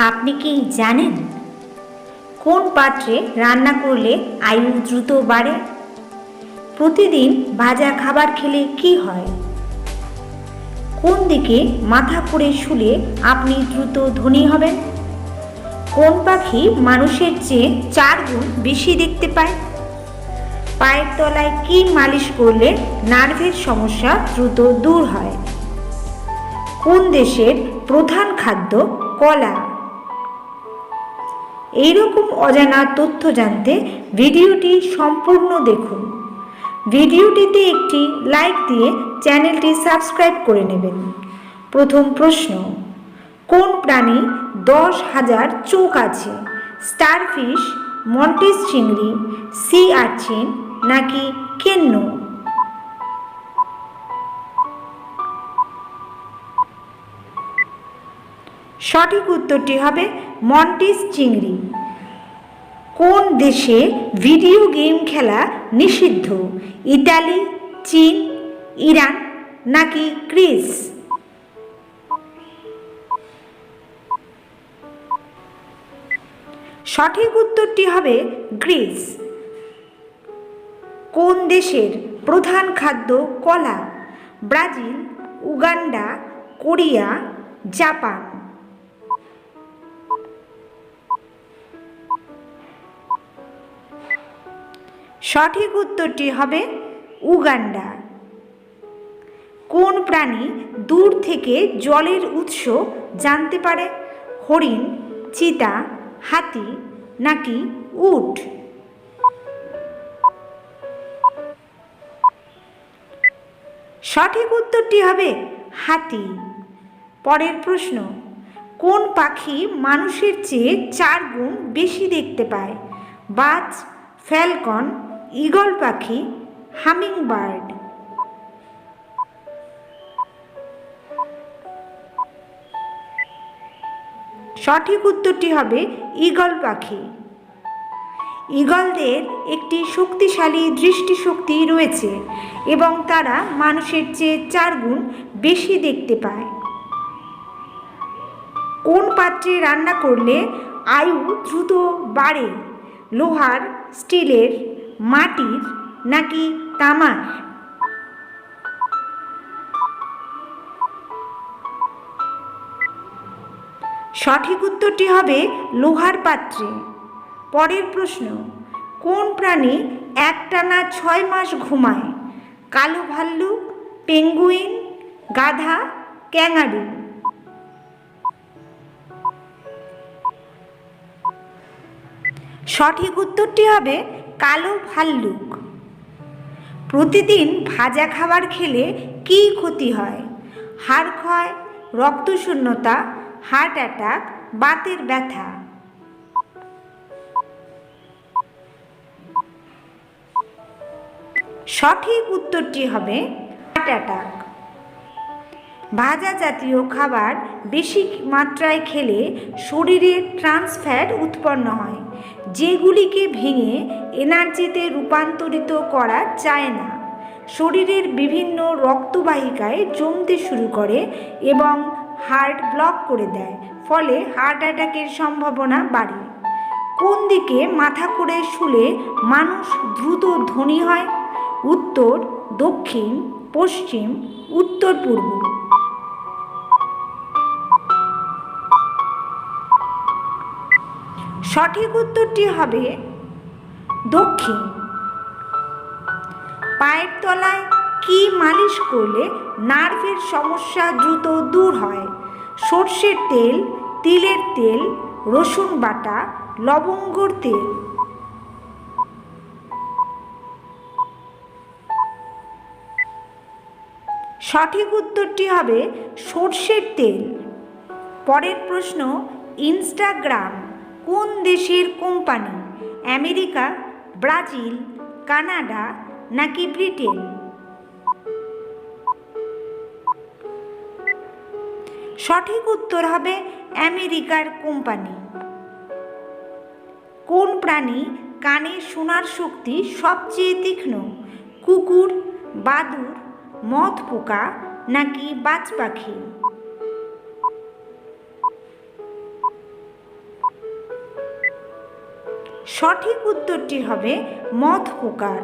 আপনি কি জানেন কোন পাত্রে রান্না করলে আয়ু দ্রুত বাড়ে? প্রতিদিন ভাজা খাবার খেলে কি হয়? কোন দিকে মাথা করে শুলে আপনি দ্রুত ধনী হবেন? কোন পাখি মানুষের চেয়ে 4 গুণ বেশি দেখতে পায়? পায়ের তলায় কি মালিশ করলে নার্ভের সমস্যা দ্রুত দূর হয়? কোন দেশের প্রধান খাদ্য কলা? এইরকম অজানা তথ্য জানতে ভিডিওটি সম্পূর্ণ দেখুন। ভিডিওটিতে একটি লাইক দিয়ে চ্যানেলটি সাবস্ক্রাইব করে নেবেন। প্রথম প্রশ্ন, কোন প্রাণী 10,000 চোখ আছে? স্টারফিশ, মন্টিস চিংড়ি, সি আর্চিন নাকি কেন্ন? সঠিক উত্তরটি হবে মন্টিস চিংড়ি। কোন দেশে ভিডিও গেম খেলা নিষিদ্ধ? ইতালি, চীন, ইরান নাকি গ্রিস? সঠিক উত্তরটি হবে গ্রিস। কোন দেশের প্রধান খাদ্য কলা? Brazil, Uganda, Korea, Japan? সঠিক উত্তরটি হবে উগান্ডা। কোন প্রাণী দূর থেকে জলের উৎস জানতে পারে? হরিণ, চিতা, হাতি নাকি উট? সঠিক উত্তরটি হবে হাতি। পরের প্রশ্ন, কোন পাখি মানুষের চেয়ে 4 গুণ বেশি দেখতে পায়? বাজ, ফ্যালকন, ঈগল পাখি, হামিংবার্ড? সঠিক উত্তরটি হবে ঈগল পাখি। ঈগলদের একটি শক্তিশালী দৃষ্টিশক্তি রয়েছে এবং তারা মানুষের চেয়ে 4 গুণ বেশি দেখতে পায়। কোন পাত্রে রান্না করলে আয়ু দ্রুত বাড়ে? লোহার, স্টিলের, মাটির নাকি তামার? সঠিক উত্তরটি হবে লোহার পাত্রে। পরের প্রশ্ন, কোন প্রাণী একটানা 6 মাস ঘুমায়? কালো ভাল্লুক, পেঙ্গুইন, গাধা, ক্যাঙ্গারু? সঠিক উত্তরটি হবে কালো ভাল্লুক। প্রতিদিন ভাজা খাবার খেলে কী ক্ষতি হয়? হাড় ক্ষয়, রক্তশূন্যতা, হার্ট অ্যাটাক, বাতের ব্যথা? সঠিক উত্তরটি হবে হার্ট অ্যাটাক। ভাজা জাতীয় খাবার বেশি মাত্রায় খেলে শরীরে ট্রান্স ফ্যাট উৎপন্ন হয়, যেগুলিকে ভেঙে এনার্জিতে রূপান্তরিত করা যায় না। শরীরের বিভিন্ন রক্তবাহিকায় জমতে শুরু করে এবং হার্ট ব্লক করে দেয়, ফলে হার্ট অ্যাটাকের সম্ভাবনা বাড়ে। কোন দিকে মাথা করে শুলে মানুষ দ্রুত ধনী হয়? উত্তর, দক্ষিণ, পশ্চিম, উত্তর পূর্ব? সঠিক উত্তরটি হবে দক্ষিণ। পায়ের তলায় কি মালিশ করলে নার্ভের সমস্যা দ্রুত দূর হয়? সর্ষের তেল, তিলের তেল, রসুন বাটা, লবঙ্গর তেল? সঠিক উত্তরটি হবে সর্ষের তেল। পরের প্রশ্ন, ইনস্টাগ্রাম কোন দেশের কোম্পানি? আমেরিকা, ব্রাজিল, কানাডা নাকি ব্রিটেন? সঠিক উত্তর হবে আমেরিকার কোম্পানি। কোন প্রাণী কানে শোনার শক্তি সবচেয়ে তীক্ষ্ণ? কুকুর, বাদুড়, মথ পোকা নাকি বাজ পাখি? সঠিক উত্তরটি হবে মথ পোকার।